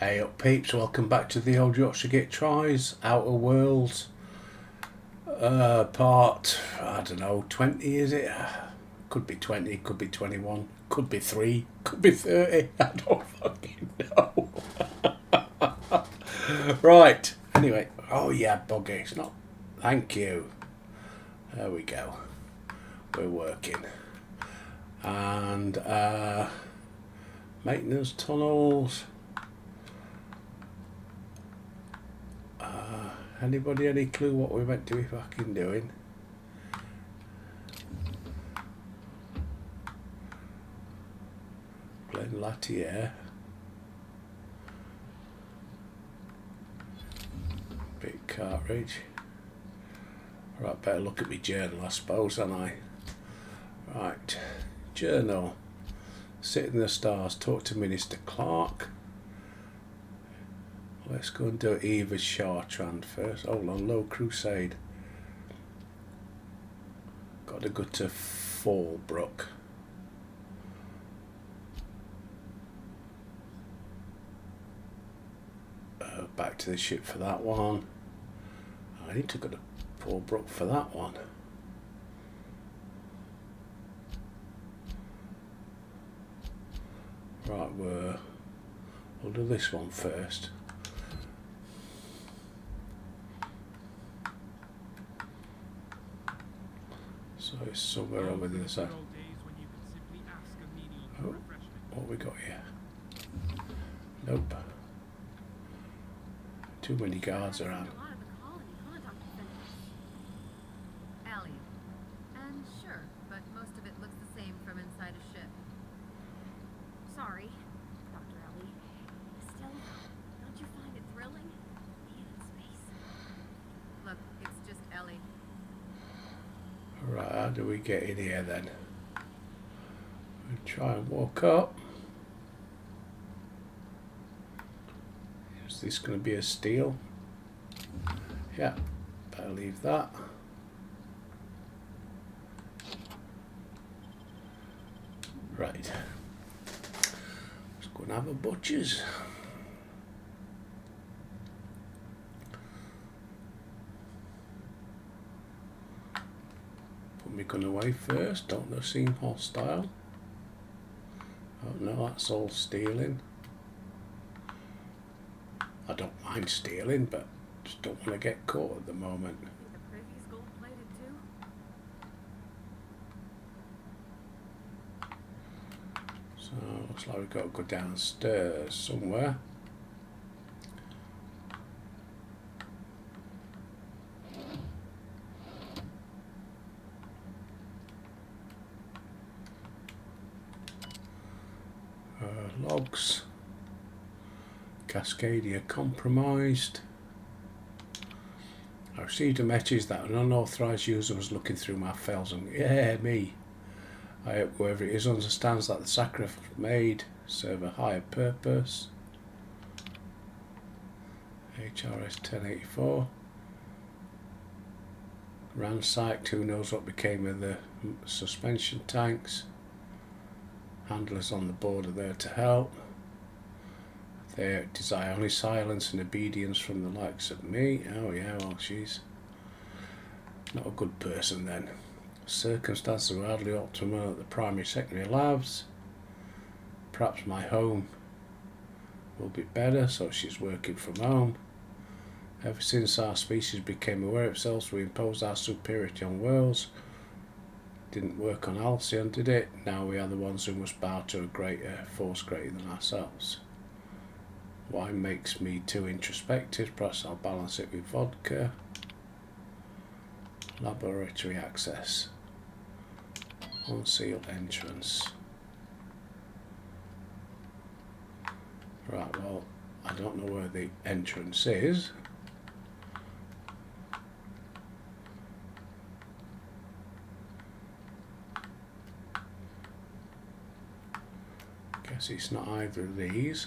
Hey up peeps, welcome back to the Old Yorkshire Git Tries, Outer Worlds, part, I don't know, 20 is it? Could be 20, could be 21, could be 3, could be 30, I don't fucking know. Right, anyway, oh yeah, buggy, it's not, thank you. There we go, we're working. And, maintenance tunnels. Anybody any clue what we're meant to be fucking doing? Glen Latier. Big cartridge. Right, better look at my journal, I suppose, don't I? Right, journal. Sit in the stars, talk to Minister Clark. Let's go and do Eva Chartrand first. Hold on, Low Crusade. Got to go to Fallbrook. Back to the ship for that one. I need to go to Fallbrook for that one. Right, we'll do this one first. So it's somewhere over the other side. Oh, what we got here? Nope. Too many guards around. Allie. And sure, but most of it looks the same from inside a ship. Sorry, Dr. Ellie. Still, don't you find it thrilling? Being in space. Look, it's just Ellie. Right, how do we get in here then? We'll try and walk up. Is this going to be a steal? Yeah, better leave that. Right. Let's go and have a butcher's. Put my gun away first. Don't they seem hostile? Oh no, that's all stealing. I don't mind stealing, but just don't want to get caught at the moment. The privy's gold-plated too? So looks like we've got to go downstairs somewhere. Logs. Cascadia compromised. I received a message that an unauthorized user was looking through my files and yeah, me. I hope whoever it is understands that the sacrifice made serve a higher purpose. HRS 1084. Ransacked, who knows what became of the suspension tanks. Handlers on the board are there to help. They desire only silence and obedience from the likes of me. Oh yeah, well she's not a good person then. Circumstances were hardly optimal at the primary secondary labs. Perhaps my home will be better, so she's working from home. Ever since our species became aware of itself, we imposed our superiority on worlds. Didn't work on Halcyon, did it? Now we are the ones who must bow to a greater force greater than ourselves. Wine makes me too introspective. Perhaps I'll balance it with vodka. Laboratory access. Unsealed entrance. Right, well, I don't know where the entrance is. Guess it's not either of these.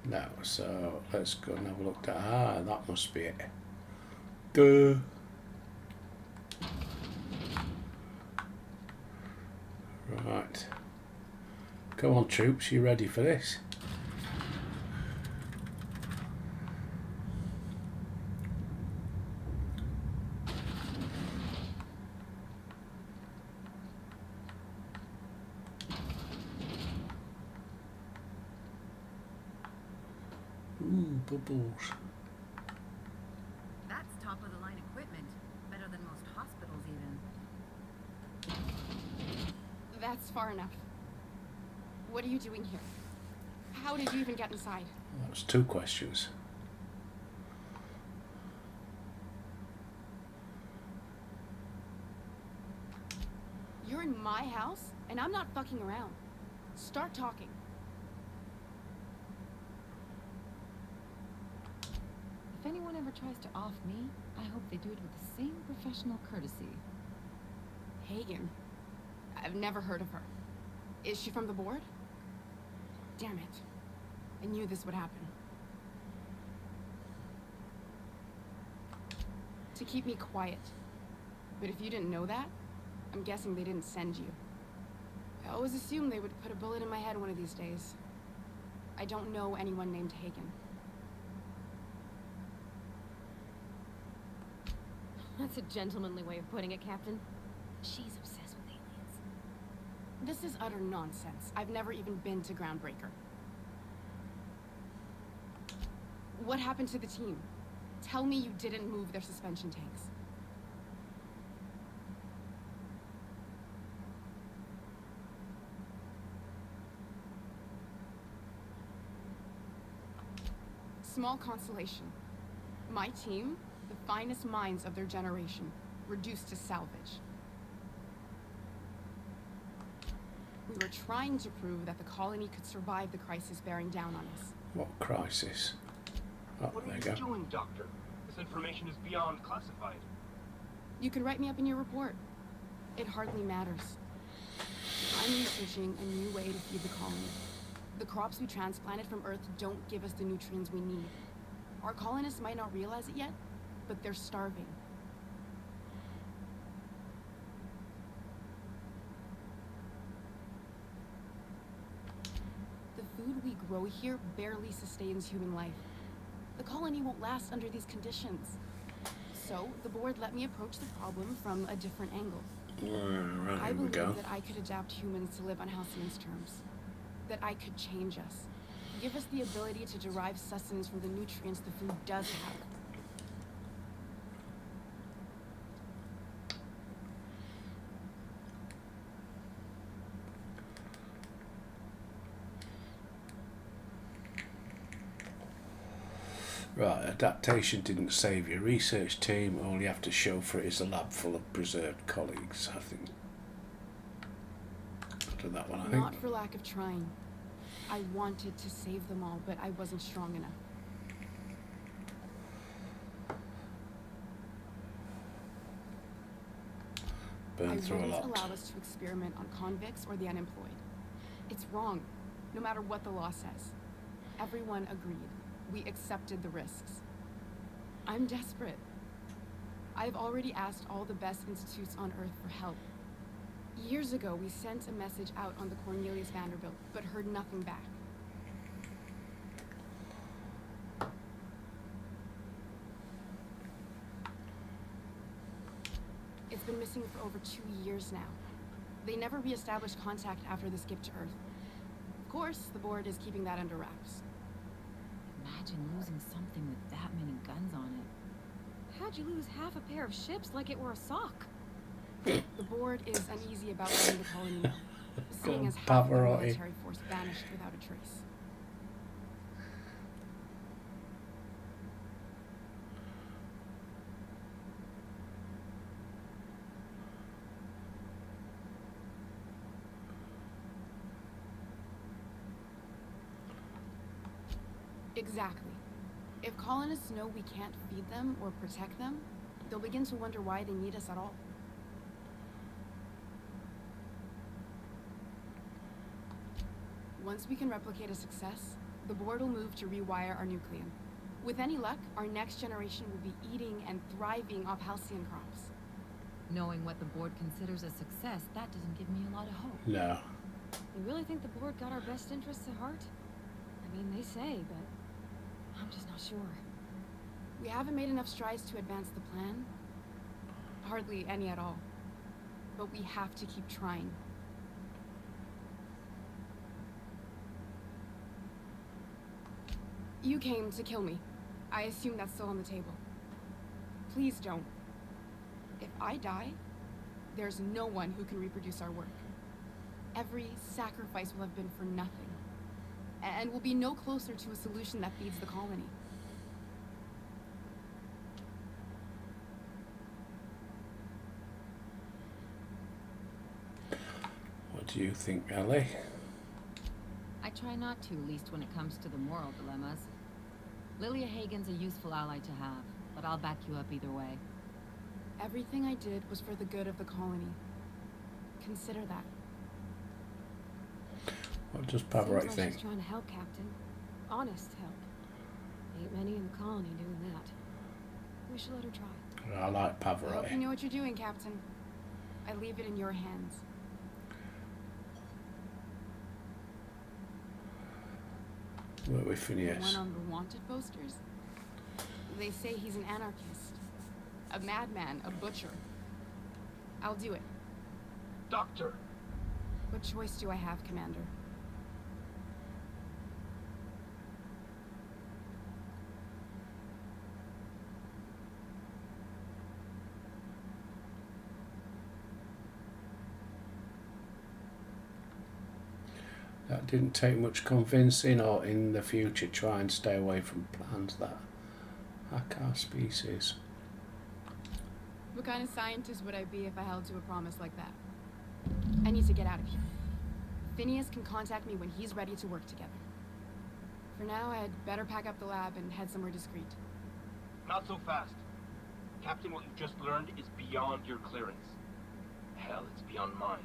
No, so let's go and have a look at that must be it. Duh. Right. Come on, troops, you ready for this? Ooh, bubbles. That's top of the line equipment. Better than most hospitals, even. That's far enough. What are you doing here? How did you even get inside? That's 2 questions. You're in my house, and I'm not fucking around. Start talking. If anyone ever tries to off me, I hope they do it with the same professional courtesy. Hagen. I've never heard of her. Is she from the board? Damn it. I knew this would happen. To keep me quiet. But if you didn't know that, I'm guessing they didn't send you. I always assumed they would put a bullet in my head one of these days. I don't know anyone named Hagen. That's a gentlemanly way of putting it, Captain. She's obsessed with aliens. This is utter nonsense. I've never even been to Groundbreaker. What happened to the team? Tell me you didn't move their suspension tanks. Small consolation. My team, the finest minds of their generation, reduced to salvage. We were trying to prove that the colony could survive the crisis bearing down on us. What crisis? Oh, What there are you you go. doing, Doctor? This information is beyond classified. You can write me up in your report. It hardly matters. I'm researching a new way to feed the colony. The crops we transplanted from Earth don't give us the nutrients we need. Our colonists might not realize it yet, but they're starving. The food we grow here barely sustains human life. The colony won't last under these conditions. So, the board let me approach the problem from a different angle. Right, I here we believe go. that I could adapt humans to live on Halcyon's terms. That I could change us. Give us the ability to derive sustenance from the nutrients the food does have. Right, adaptation didn't save your research team. All you have to show for it is a lab full of preserved colleagues, I think. To that one, I think. Not for lack of trying. I wanted to save them all, but I wasn't strong enough. Burn through a wouldn't lot. allow us to experiment on convicts or the unemployed. It's wrong, no matter what the law says. Everyone agreed. We accepted the risks. I'm desperate. I've already asked all the best institutes on Earth for help. Years ago, we sent a message out on the Cornelius Vanderbilt, but heard nothing back. It's been missing for over 2 years now. They never re-established contact after the skip to Earth. Of course, the board is keeping that under wraps. Imagine losing something with that many guns on it. How'd you lose half a pair of ships like it were a sock? The board is uneasy about letting the colony know, seeing Go as half the Pavarotti. military force vanished without a trace. Exactly. If colonists know we can't feed them or protect them, they'll begin to wonder why they need us at all. Once we can replicate a success, the board will move to rewire our nucleum. With any luck, our next generation will be eating and thriving off halcyon crops. Knowing what the board considers a success, that doesn't give me a lot of hope. No. You really think the board got our best interests at heart? I mean, they say, but I'm just not sure. We haven't made enough strides to advance the plan. Hardly any at all. But we have to keep trying. You came to kill me. I assume that's still on the table. Please don't. If I die, there's no one who can reproduce our work. Every sacrifice will have been for nothing. And we'll be no closer to a solution that feeds the colony. What do you think, Ellie? I try not to, at least when it comes to the moral dilemmas. Lilia Hagen's a useful ally to have, but I'll back you up either way. Everything I did was for the good of the colony. Consider that. What does Seems Pavarotti like think? she's trying to help, Captain. Honest help. Ain't many in the colony doing that. We should let her try. I like I hope you Pavarotti. know what you're doing, Captain. I leave it in your hands. Work with The Phineas. one on the wanted posters. They say he's an anarchist. A madman, a butcher. I'll do it. Doctor! What choice do I have, Commander? That didn't take much convincing, or in the future try and stay away from plans that hack our species. What kind of scientist would I be if I held to a promise like that? I need to get out of here. Phineas can contact me when he's ready to work together. For now, I'd better pack up the lab and head somewhere discreet. Not so fast. Captain, what you just learned is beyond your clearance. Hell, it's beyond mine.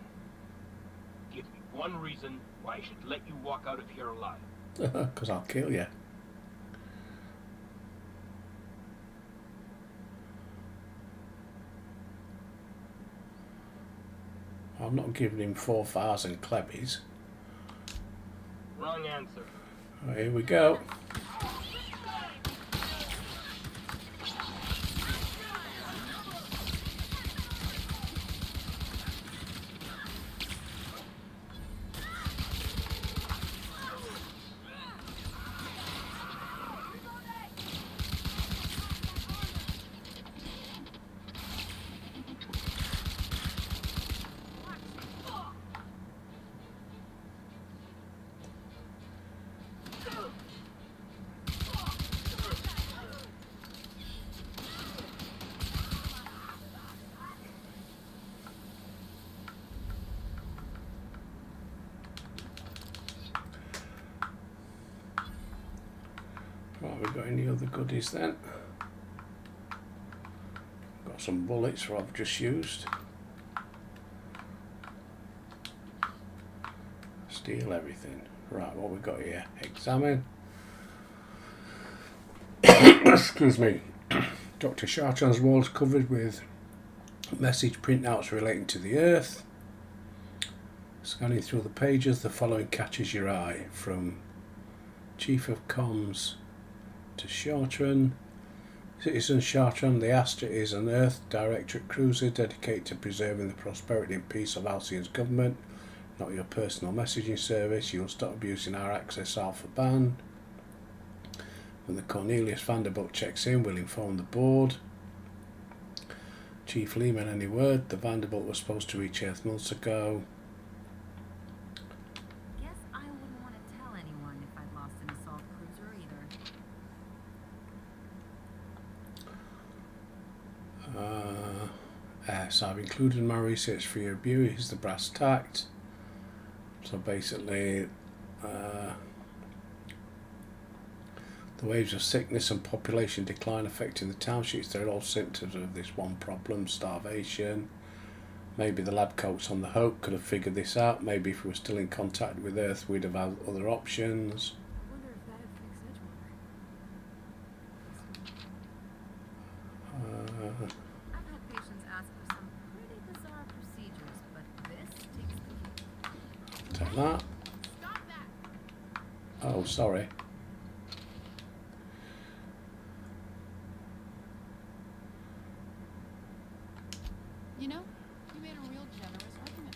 Give me one reason why I should let you walk out of here alive. Because I'll kill you. I'm not giving him 4,000 Klebbies. Wrong answer. Right, here we go. Right, we got any other goodies then? Got some bullets I've just used. Steal everything. Right, what we got here? Examine. Excuse me. Dr. Chartrand's wall is covered with message printouts relating to the Earth. Scanning through the pages, the following catches your eye. From Chief of Comms to Chartrand. Citizen Chartrand, the Astra is an Earth Directorate cruiser dedicated to preserving the prosperity and peace of Alcyon's government, not your personal messaging service. You'll stop abusing our access alpha band. When the Cornelius Vanderbilt checks in, we'll inform the board. Chief Lehman, any word? The Vanderbilt was supposed to reach Earth months ago. Guess I wouldn't want to tell anyone if I'd lost an assault cruiser either. So I've included in my research for your review. Here's the brass tact. So basically, the waves of sickness and population decline affecting the townships, they're all symptoms of this one problem, starvation. Maybe the lab coats on the Hope could have figured this out. Maybe if we were still in contact with Earth, we'd have had other options. Wonder if that'd fix Edgewater. I've had patients ask for some pretty bizarre procedures, but this takes the cake. like that. Stop that! Oh, sorry. You know, you made a real generous argument.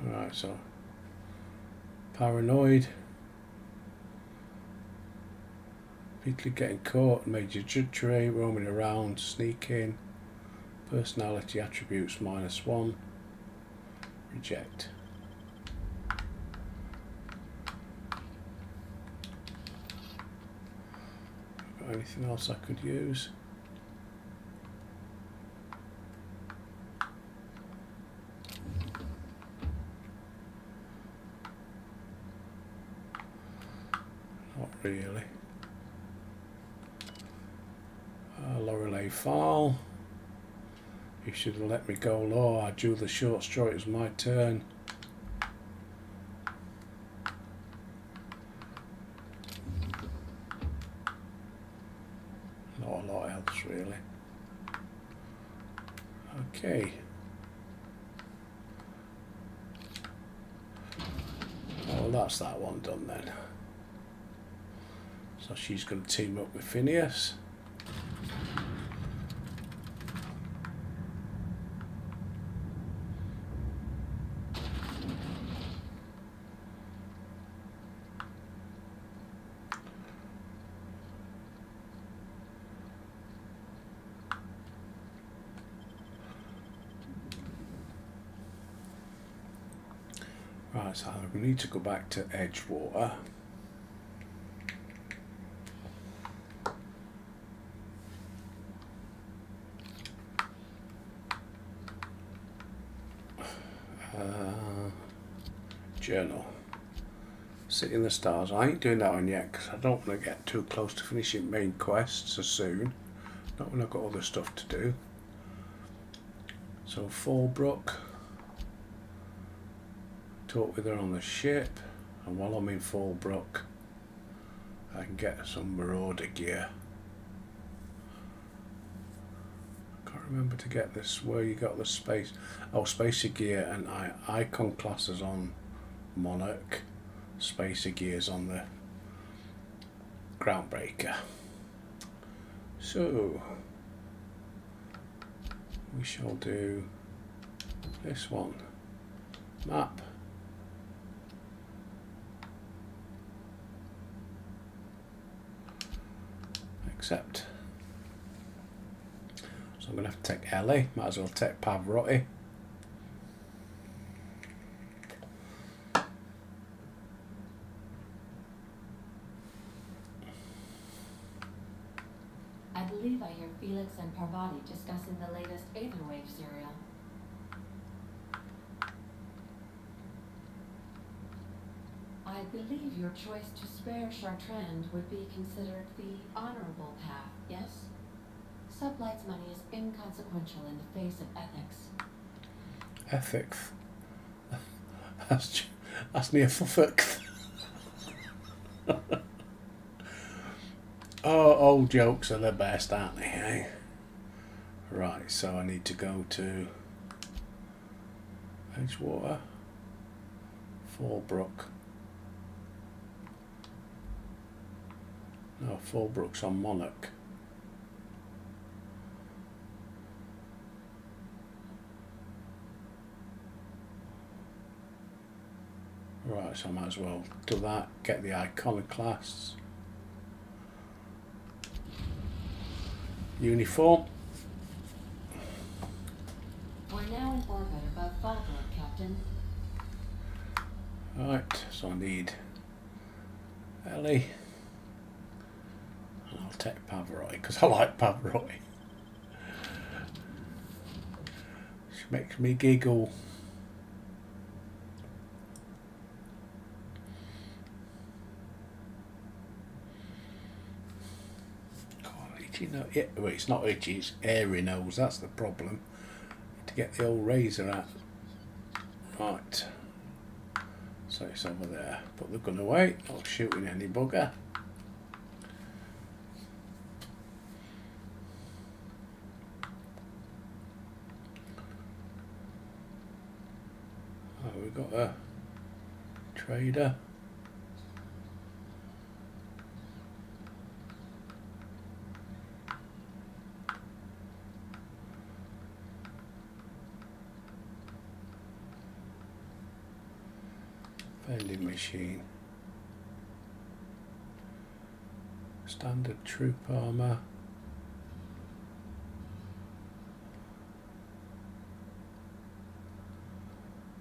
Alright, so paranoid. Repeatedly getting caught, major judgery, roaming around, sneaking, personality attributes -1, reject. Got anything else I could use? Not really. Lorelei Fall. You should have let me go, Law. I drew the short straw. It was my turn. Not a lot else, really. Okay. Oh, well, that's that one done then. So she's going to team up with Phineas. Right, so we need to go back to Edgewater. Journal. City in the Stars. I ain't doing that one yet because I don't want to get too close to finishing main quests so soon. Not when I've got other stuff to do. So Fallbrook. Talk with her on the ship, and while I'm in Fallbrook I can get some Marauder gear. I can't remember to get this where you got the space. Oh, Spacer gear and icon classes on Monarch, Spacer gears on the Groundbreaker. So we shall do this one. Map. Accept. So I'm going to have to take Ellie. Might as well take Pavarotti. I believe I hear Felix and Parvati discussing the latest Aetherwave serial. I believe your choice to spare Chartrand would be considered the honorable path, yes? Sublight's money is inconsequential in the face of ethics. Ethics? That's near Suffolk. Oh, old jokes are the best, aren't they, eh? Right, so I need to go to Edgewater, Fallbrook. No, Fallbrook's on Monarch. Right, so I might as well do that, get the iconoclasts. Uniform. We're now in orbit above Fallbrook, Captain. Right, so I need Ellie. And I'll take Pavarotti because I like Pavarotti. She makes me giggle. Itchy nose. Yeah, well, it's not itchy, it's airy nose, that's the problem. To get the old razor out. Right. So it's over there. Put the gun away, not shooting any bugger. Oh, we're we've got a trader. Vending machine. Standard troop armor.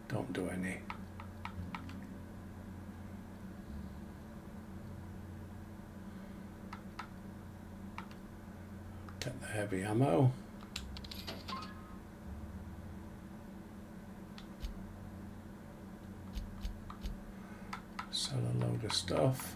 Don't do any. Get the heavy ammo. Sell a load of stuff.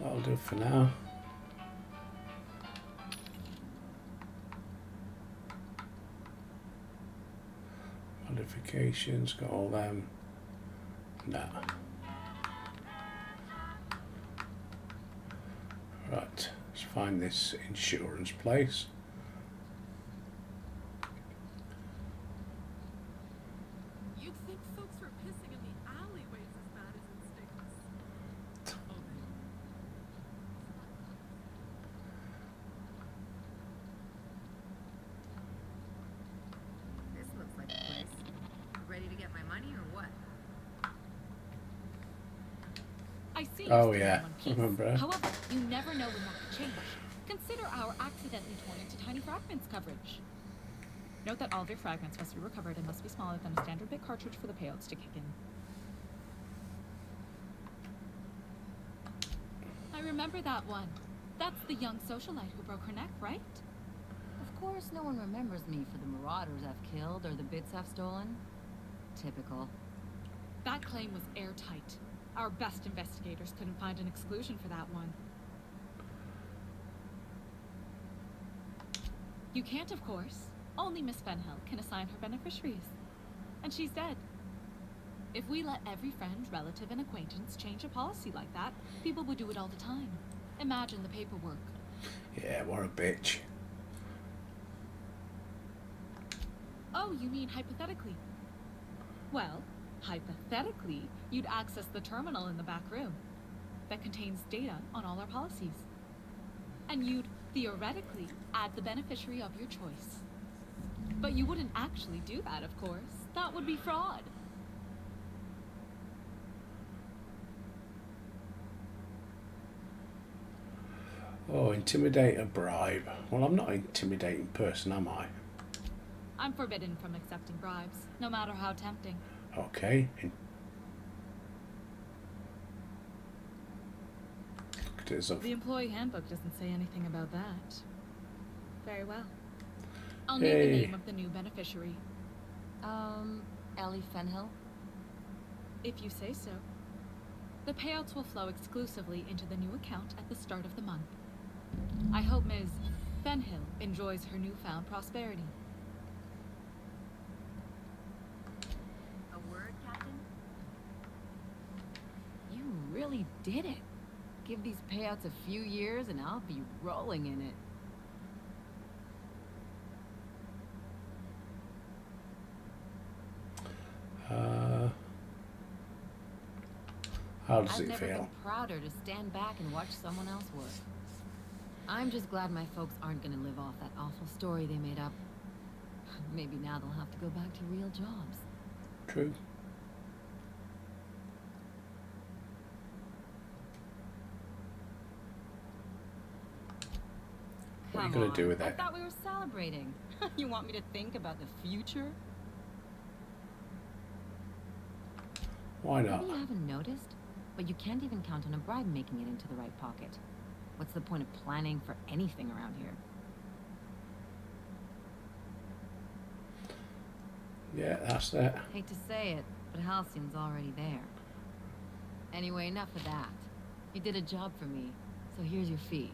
That'll do for now. Modifications, got all them. Nah. Right, let's find this insurance place. You'd think folks were pissing in the alleyways as bad as in Styx. Oh, This looks like a place. Ready to get my money or what? I see. Oh, you're still yeah. in one piece. Remember. However, you never know when that could change. Consider our accidentally torn into tiny fragments coverage. Note that all of your fragments must be recovered and must be smaller than a standard bit cartridge for the payouts to kick in. I remember that one. That's the young socialite who broke her neck, right? Of course, no one remembers me for the marauders I've killed or the bits I've stolen. Typical. That claim was airtight. Our best investigators couldn't find an exclusion for that one. You can't, of course. Only Miss Fenhill can assign her beneficiaries. And she's dead. If we let every friend, relative, and acquaintance change a policy like that, people would do it all the time. Imagine the paperwork. Yeah, what a bitch. Oh, you mean hypothetically? Well, hypothetically, you'd access the terminal in the back room that contains data on all our policies. And you'd theoretically add the beneficiary of your choice. But you wouldn't actually do that, of course. That would be fraud. Oh, intimidate a bribe. Well, I'm not an intimidating person, am I? I'm forbidden from accepting bribes, no matter how tempting. Okay. Look at it as a... The employee handbook doesn't say anything about that. Very well. I'll need the name of the new beneficiary. Ellie Fenhill? If you say so. The payouts will flow exclusively into the new account at the start of the month. I hope Ms. Fenhill enjoys her newfound prosperity. A word, Captain? You really did it. Give these payouts a few years and I'll be rolling in it. How does I've it never feel? been prouder to stand back and watch someone else work. I'm just glad my folks aren't gonna live off that awful story they made up. Maybe now they'll have to go back to real jobs. True. What are you Come gonna do on, with I it? thought we were celebrating. You want me to think about the future? Why not? Maybe you haven't noticed, but you can't even count on a bribe making it into the right pocket. What's the point of planning for anything around here? Yeah, that's it. Hate to say it, but Halcyon's already there. Anyway, enough of that. You did a job for me, so here's your fee.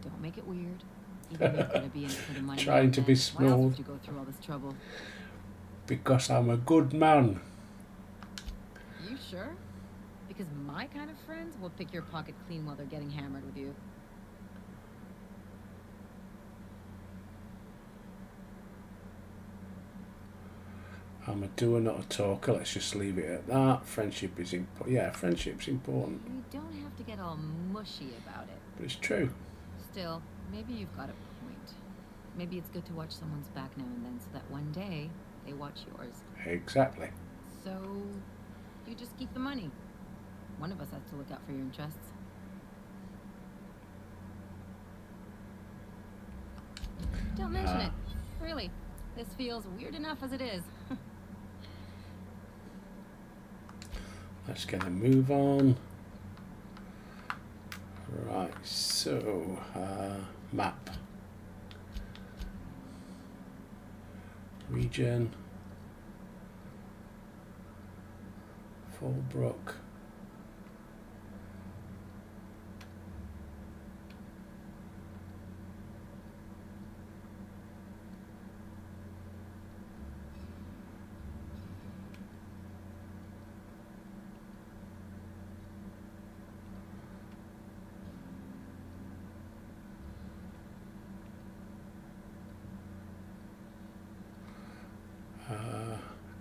Don't make it weird. Even if you're gonna be in it for the money. Trying to be Why else smooth. would you go through all this trouble? Because I'm a good man. You sure? Because my kind of friends will pick your pocket clean while they're getting hammered with you. I'm a doer, not a talker. Let's just leave it at that. Friendship is important. Yeah, friendship's important. You don't have to get all mushy about it. But it's true. Still, maybe you've got a point. Maybe it's good to watch someone's back now and then so that one day they watch yours. Exactly. So, you just keep the money. One of us has to look out for your interests. Don't mention it. Really. This feels weird enough as it is. Let's get a move on. Right, so map. Region. Fallbrook.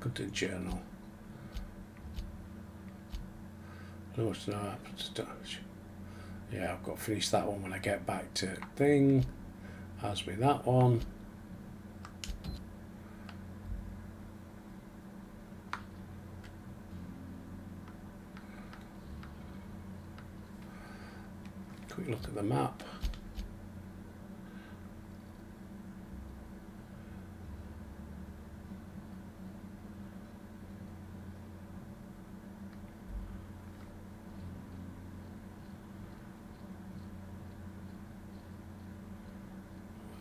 Go to journal. No, it's not. Yeah, I've got to finish that one when I get back to thing. As with that one. Quick look at the map.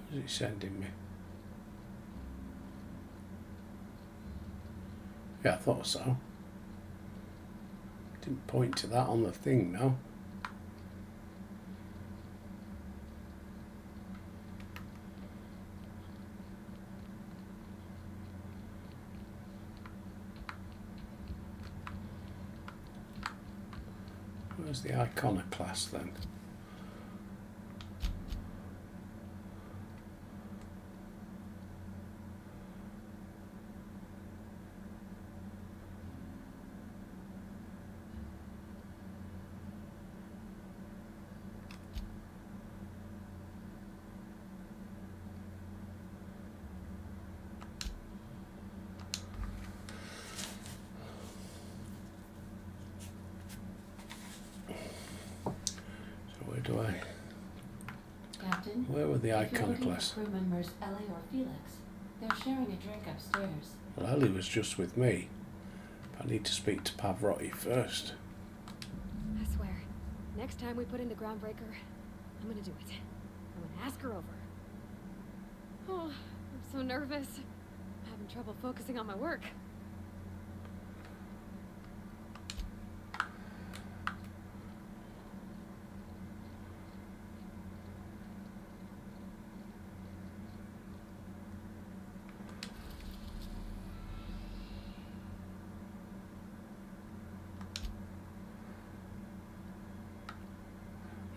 What is it sending me? Yeah, I thought so. Didn't point to that on the thing, no. Where's the iconoclast then? Do I? Captain, Where were the if you're looking iconoclasts? for crew members Ellie or Felix, they're sharing a drink upstairs. Well, Ellie was just with me. I need to speak to Pavarotti first. I swear, next time we put in the groundbreaker, I'm gonna do it. I'm gonna ask her over. Oh, I'm so nervous. I'm having trouble focusing on my work.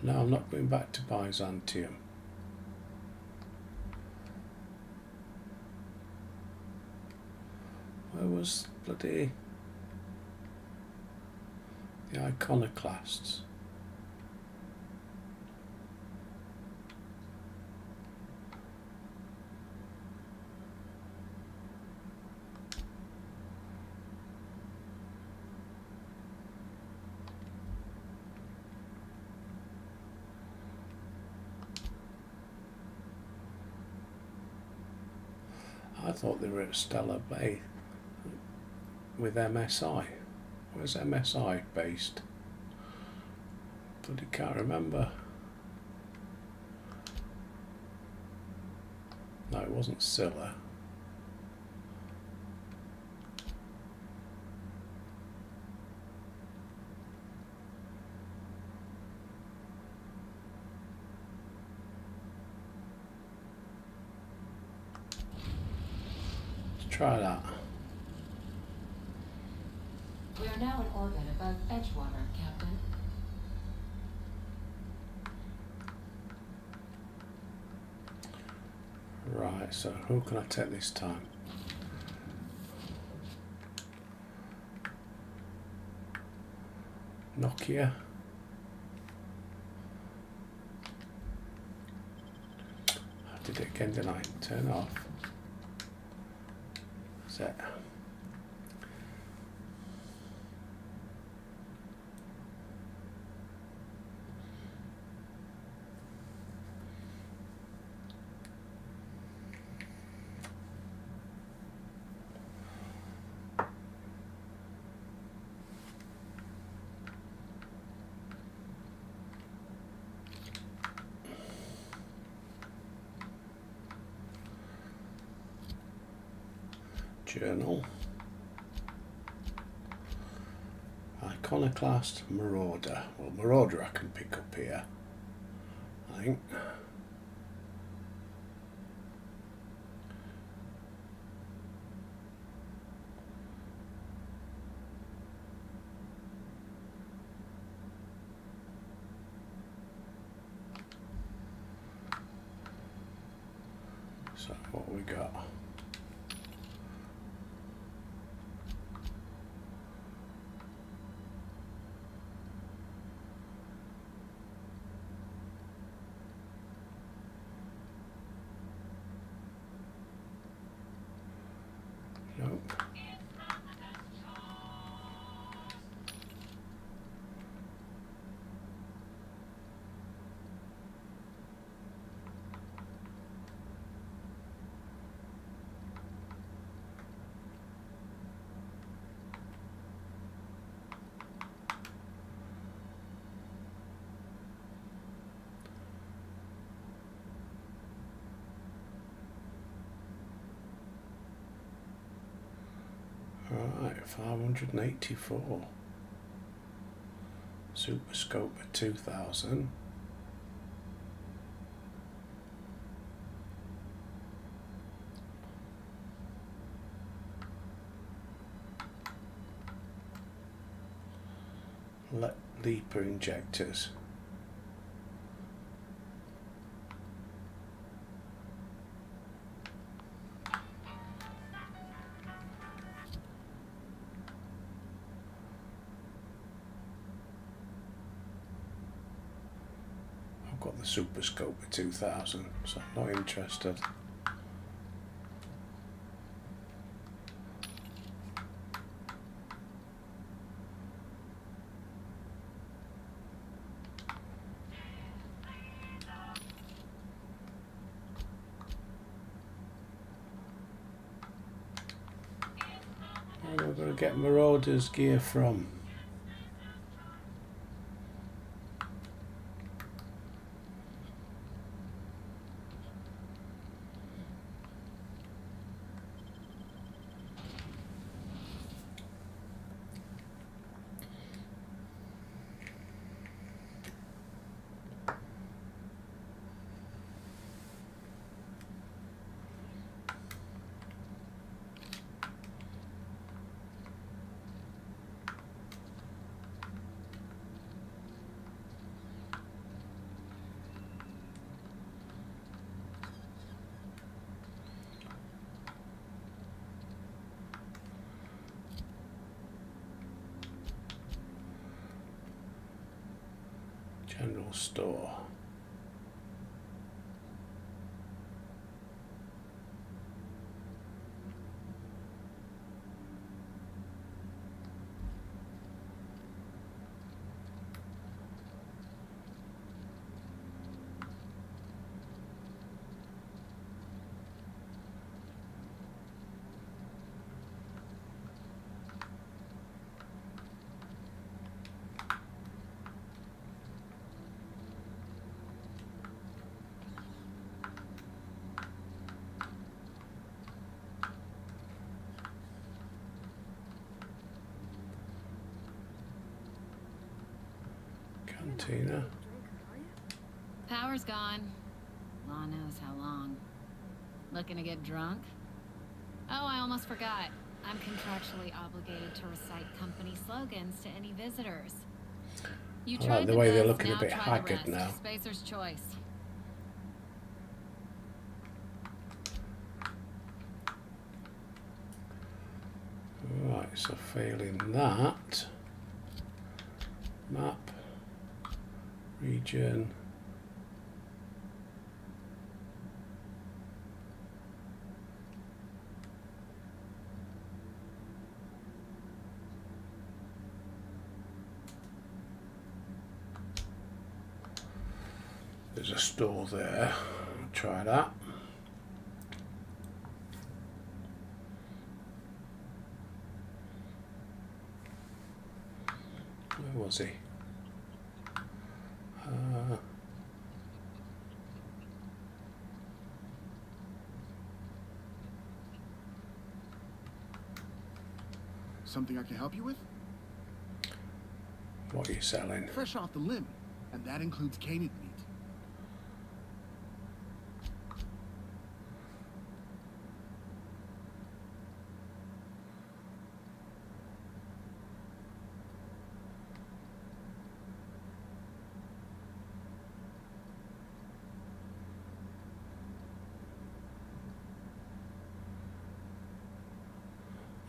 No, I'm not going back to Byzantium. Where was bloody the iconoclasts? I thought they were at Stella Bay. with MSI. Where's MSI based? Bloody can't remember. No, it wasn't Scylla. Let's try that. We are now in orbit above Edgewater, Captain. Right, so who can I take this time? Nokia. I did it again, didn't I? Turn off. That's it. Journal. Iconoclast Marauder. Well, Marauder I can pick up here, I think. So what we got? Nope. Right, 584. Super Scope at 2000. Leaper injectors. I've got the Super Scope at 2000, so I'm not interested. Where am I going to get Marauder's gear from? General store. Tina. Power's gone. Law knows how long. Looking to get drunk? Oh, I almost forgot. I'm contractually obligated to recite company slogans to any visitors. You I like tried the way they're best, looking a now bit try the haggard rest. now. Spacer's choice. Right, so failing that, map, region, there's a store there, I'll try that. Where was he? Something I can help you with? What are you selling? Fresh off the limb, and that includes canid meat.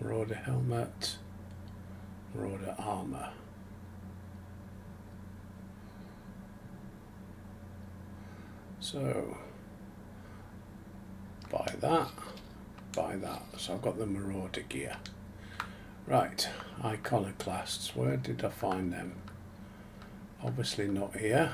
Marauder helmet, Marauder armor. So, buy that, buy that. So I've got the Marauder gear. Right, iconoclasts, where did I find them? Obviously not here.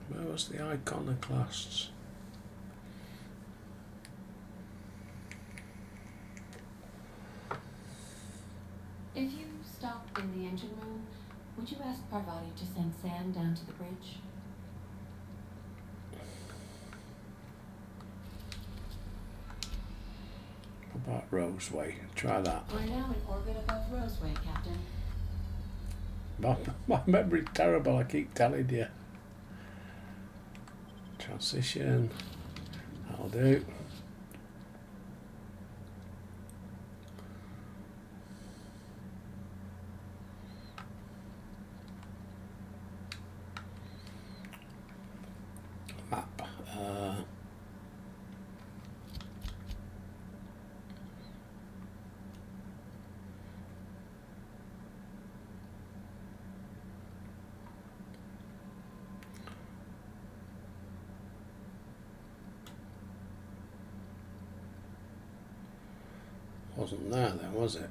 Where was the iconoclasts? If you stop in the engine room, would you ask Parvati to send sand down to the bridge? What about Roseway? Try that. We're now in orbit above Roseway, Captain. My memory's terrible, I keep telling you. Transition. That'll do. Map. Wasn't there then, was it?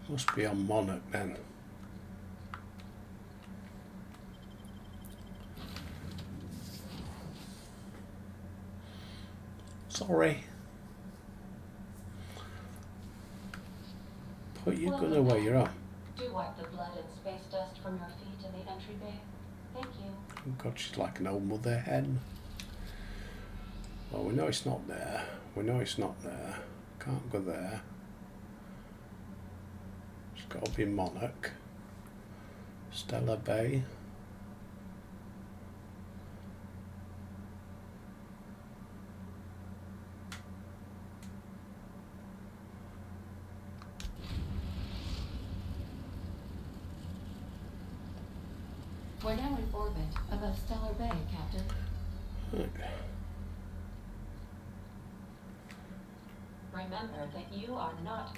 Must be on Monarch then. Sorry. Put your gun away, you're on. Do wipe the blood and space dust from your feet in the entry bay. Thank you. Oh God, she's like an old mother hen. Well, we know it's not there. We know it's not there. Can't go there. It's got to be Monarch. Stella Bay. We're now in orbit above Stellar Bay, Captain. Right. Remember that you are not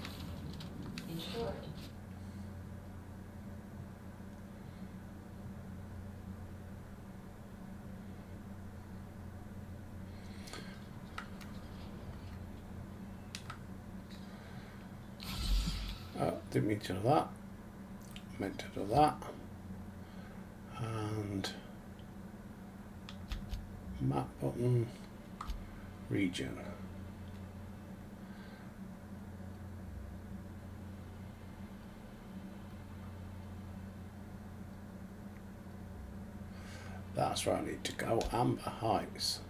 insured. Oh, didn't mean to know that. meant to do that. And map button, region. That's where I need to go, Amber Heights.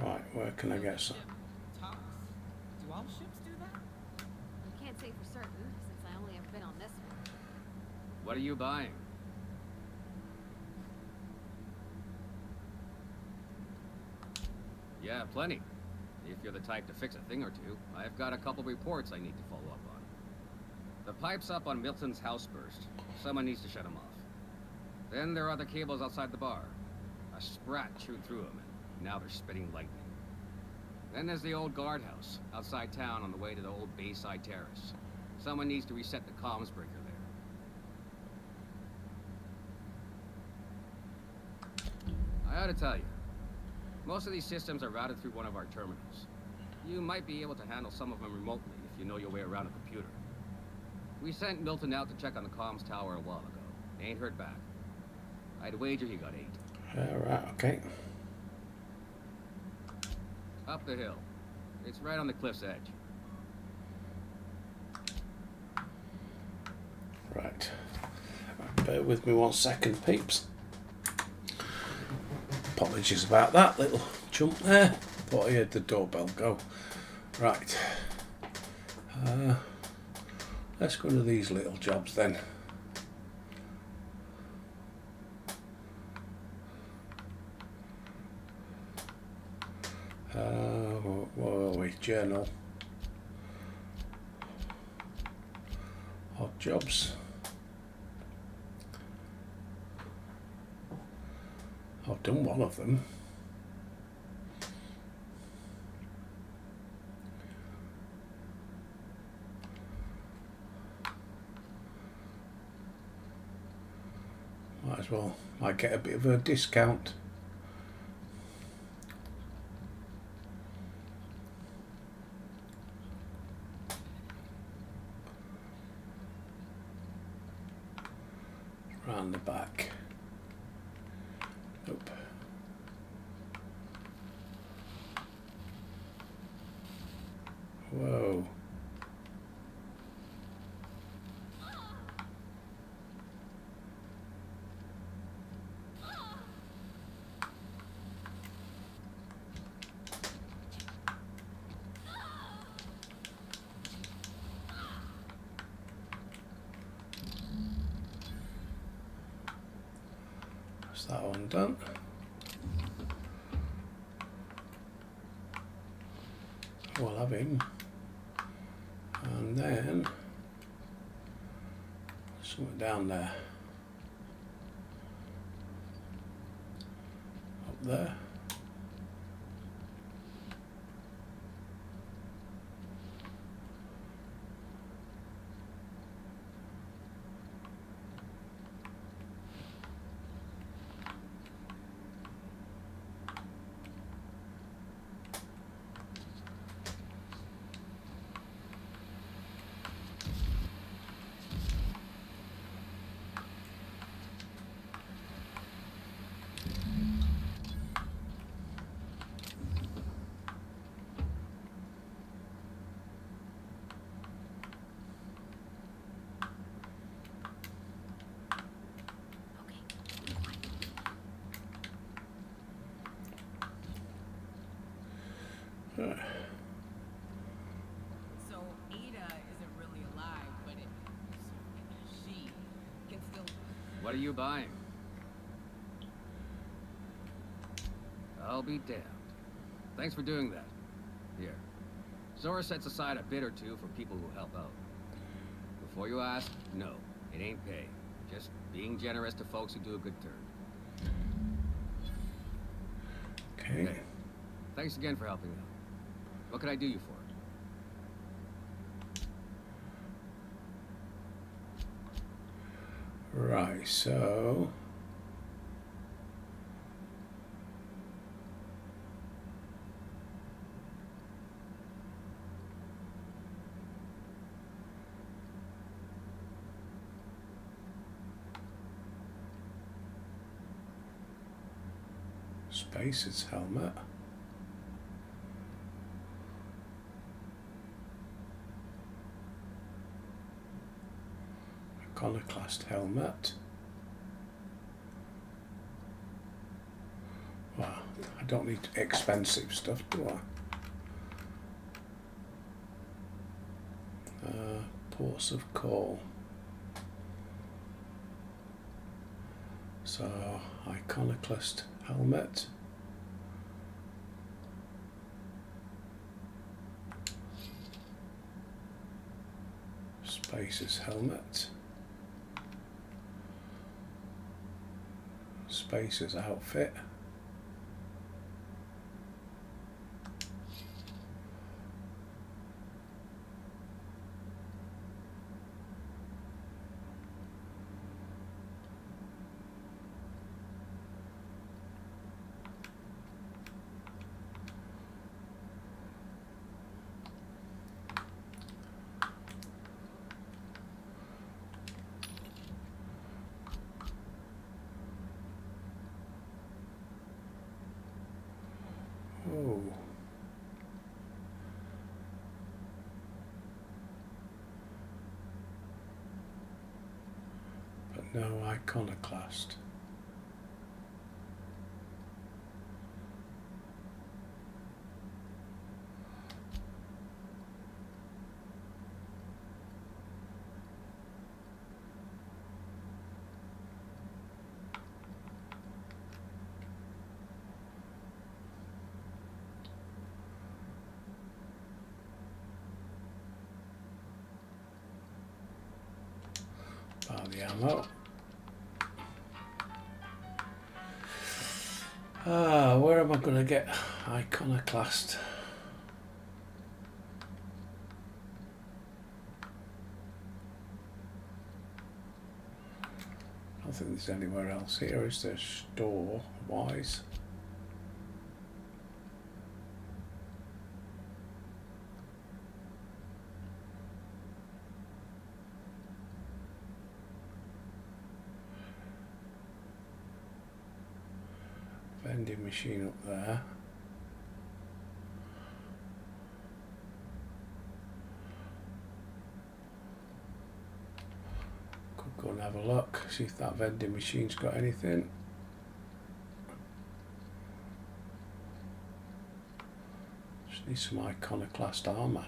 Right, where can I get some? Talks? Do all ships do that? I can't say for certain, since I only have been on this one. What are you buying? Yeah, plenty. If you're the type to fix a thing or two, I've got a couple reports I need to follow up on. The pipe's up on Milton's house burst. Someone needs to shut him off. Then there are the cables outside the bar. A sprat chewed through them, and now they're spitting lightning. Then there's the old guardhouse, outside town on the way to the old Bayside Terrace. Someone needs to reset the comms breaker there. I ought to tell you, most of these systems are routed through one of our terminals. You might be able to handle some of them remotely if you know your way around a computer. We sent Milton out to check on the comms tower a while ago. Ain't heard back. I'd wager he got 8. Right, okay. Up the hill. It's right on the cliff's edge. Right. Bear with me 1 second, peeps. Apologies about that little jump there. Thought I heard the doorbell go. Right. Let's go to these little jobs then. Where are we? Journal. Odd jobs. I've done one of them. Might as well. Might get a bit of a discount. Round the back. Nope. Whoa. That's that one done. We'll have him. And then something down there. Up there. So Ada isn't really alive, but she can still. What are you buying? I'll be damned. Thanks for doing that. Here. Zora sets aside a bit or two for people who help out. Before you ask, no, it ain't pay. Just being generous to folks who do a good turn. Okay. Hey, thanks again for helping out. What can I do you for? Right, so Spacer's helmet. Iconoclast helmet. Wow, I don't need expensive stuff, do I? Ports of call. So, Iconoclast helmet. Spacer's helmet. Spacer's outfit. Oh. But no iconoclast. The ammo. Where am I going to get iconoclast? I don't think there's anywhere else here. Is there store wise? Vending machine up there. Could go and have a look, see if that vending machine's got anything. Just need some iconoclast armour.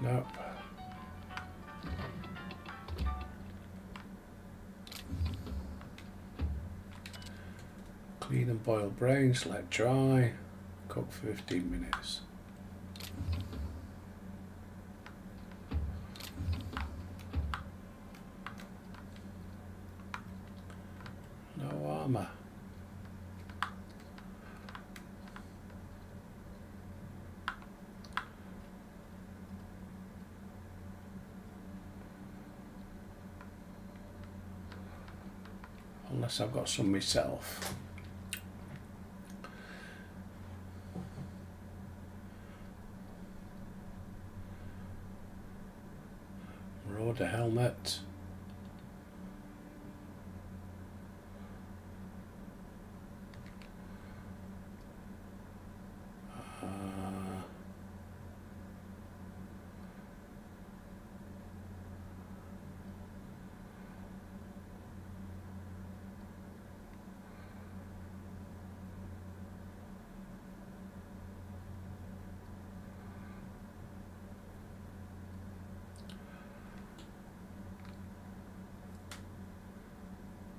Nope. Clean and boil brains, let dry, cook for 15 minutes. No armor. Unless I've got some myself. Marauder helmet.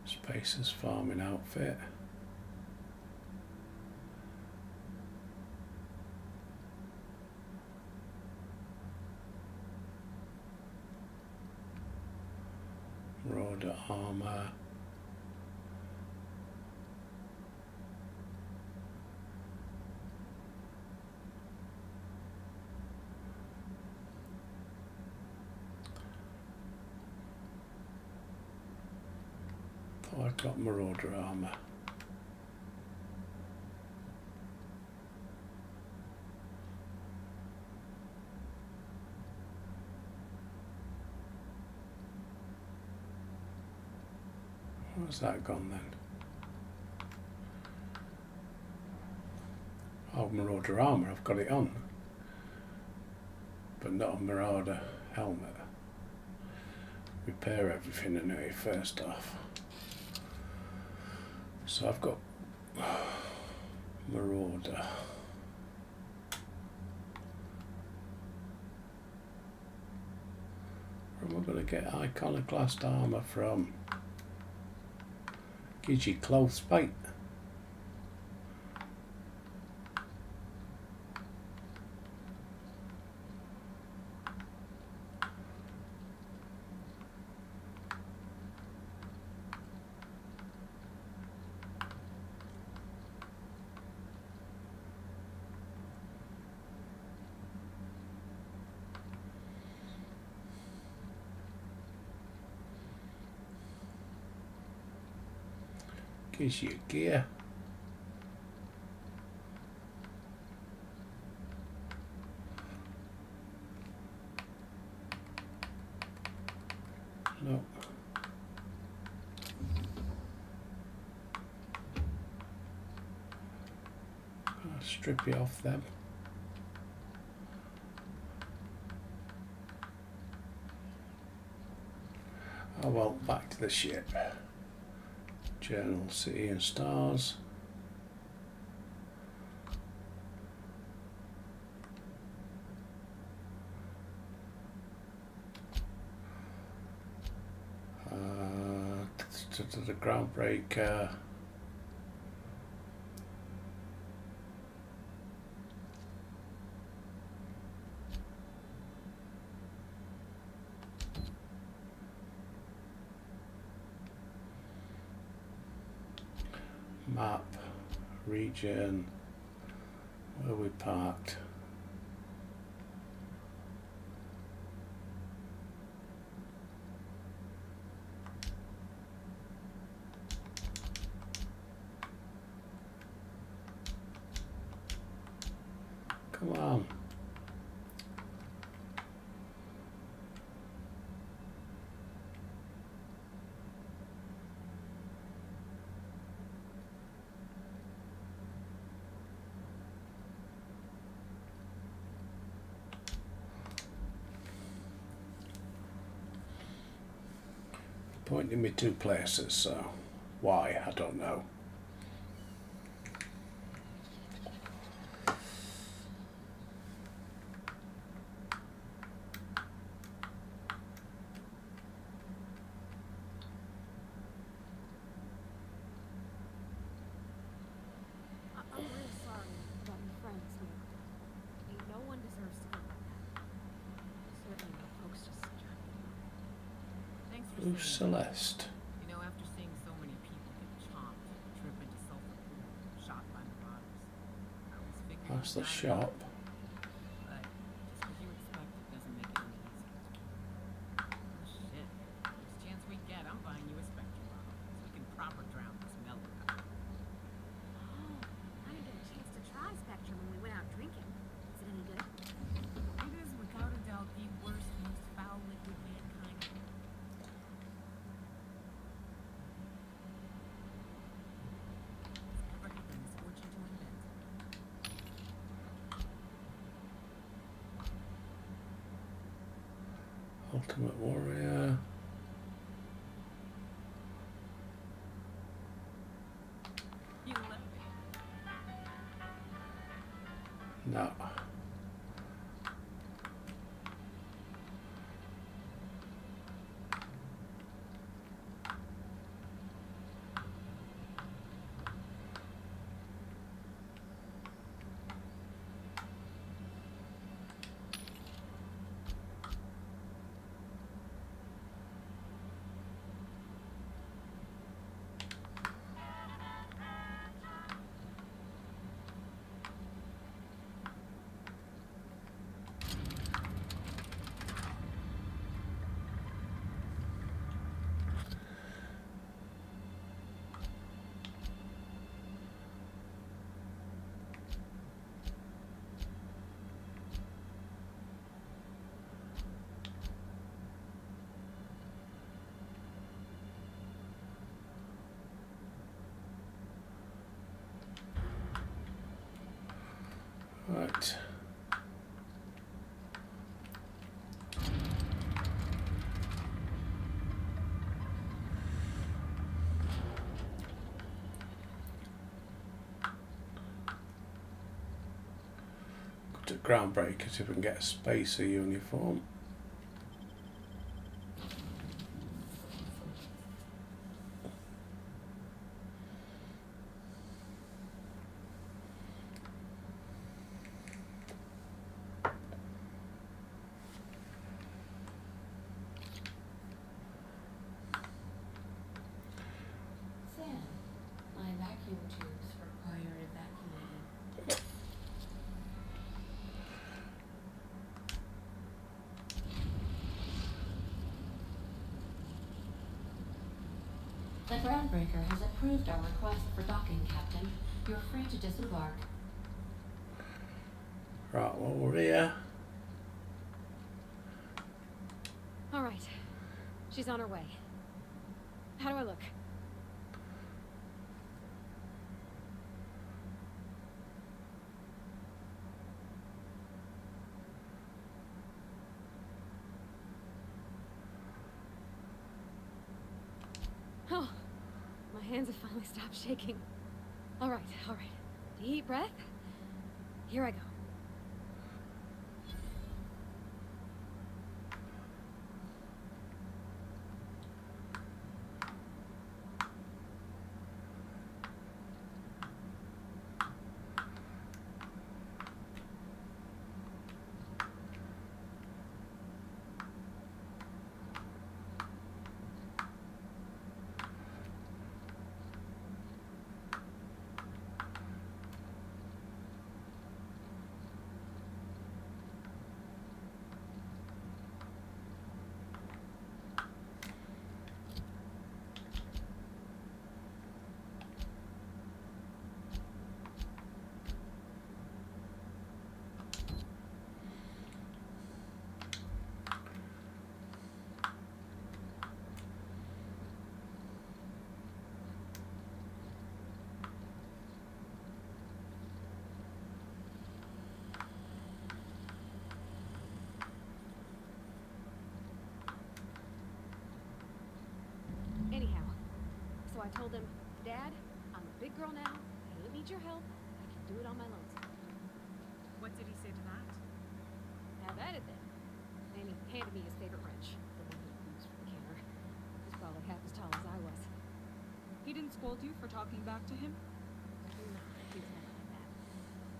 Spacer's farming outfit. Marauder armor. Oh, I've got Marauder armor. Where's that gone then? Oh, Marauder armor, I've got it on. But not a Marauder helmet. Repair everything anyway, first off. So I've got Marauder. Where am I going to get Iconoclast armor from? Gives you close fight. Gives you gear. No. I'll strip you off them. Oh well, back to the ship. Journal, City and Stars. To the Groundbreaker. Map, region, where we parked. Come on. Pointing me to places, so why, I don't know. I'm really sorry about your friends, Nick. Ain't no one deserves to go like that. Certainly no folks just driving. Thanks for Who's saying that. Celeste? You know, after seeing so many people get chomped, trip into sulfur pool, shot by marauders, I was figuring That's the you'd die shop. alone. But just what you expect it doesn't make it any easier. Oh shit. First chance we get, I'm buying you a Spectrum bottle, so we can proper drown this mellow guy. Oh, I didn't get a chance to try Spectrum when we went out drinking. Is it any good? It is without a doubt the worst, most foul liquid mankind. Ever had the misfortune to invent. Ultimate Warrior. You left me. No. Right. Go to Groundbreaker, see if we can get a Spacer uniform. Sam, my vacuum tubes require evacuating. The Groundbreaker has approved our request for docking, Captain. You're free to disembark. Right, well, we're here. All right. She's on her way. How do I look? Oh, my hands have finally stopped shaking. All right, all right. Deep breath. Here I go. Anyhow, so I told him, Dad, I'm a big girl now. I don't need your help. I can do it on my lonesome. What did he say to that? Have at it then. And he handed me his favorite wrench, the one he used for the counter. He's probably half as tall as I was. He didn't scold you for talking back to him? No, he was never like that.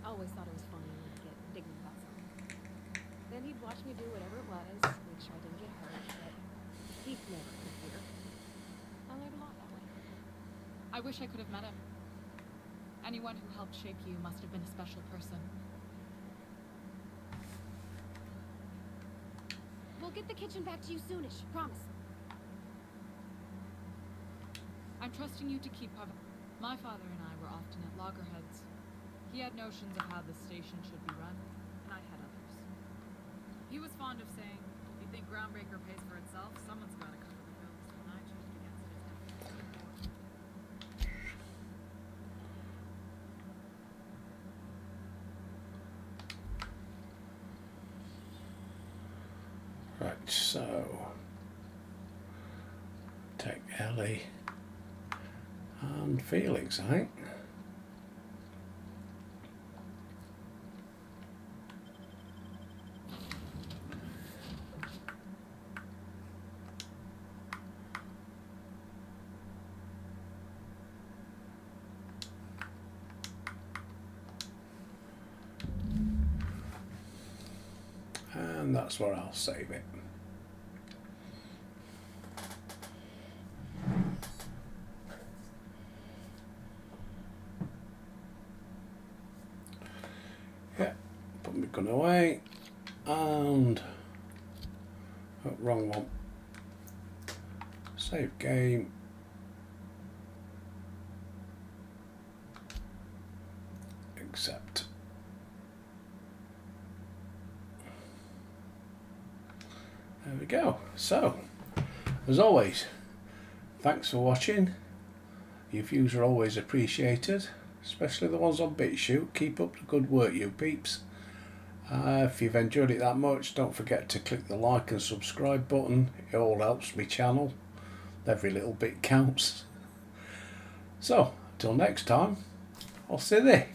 I always thought it was funny when he'd get indignant about something. Then he'd watch me do whatever it was, make sure I didn't get hurt, but he'd never interfere. I learned a lot that way. I wish I could have met him. Anyone who helped shape you must have been a special person. We'll get the kitchen back to you soonish, promise. I'm trusting you to keep cover. My father and I were often at loggerheads. He had notions of how the station should be run, and I had others. He was fond of saying, if you think Groundbreaker pays for itself, someone's got to cover the bills, and I chose against it as heavily. Right, so take Ellie and Felix, I think. And that's where I'll save it. Yeah, put my gun away and oh, wrong one. Save game. Accept. There we go. So, as always, thanks for watching. Your views are always appreciated, especially the ones on BitChute. Keep up the good work, you peeps. If you've enjoyed it that much, don't forget to click the like and subscribe button. It all helps me channel. Every little bit counts. So, till next time, I'll see you there.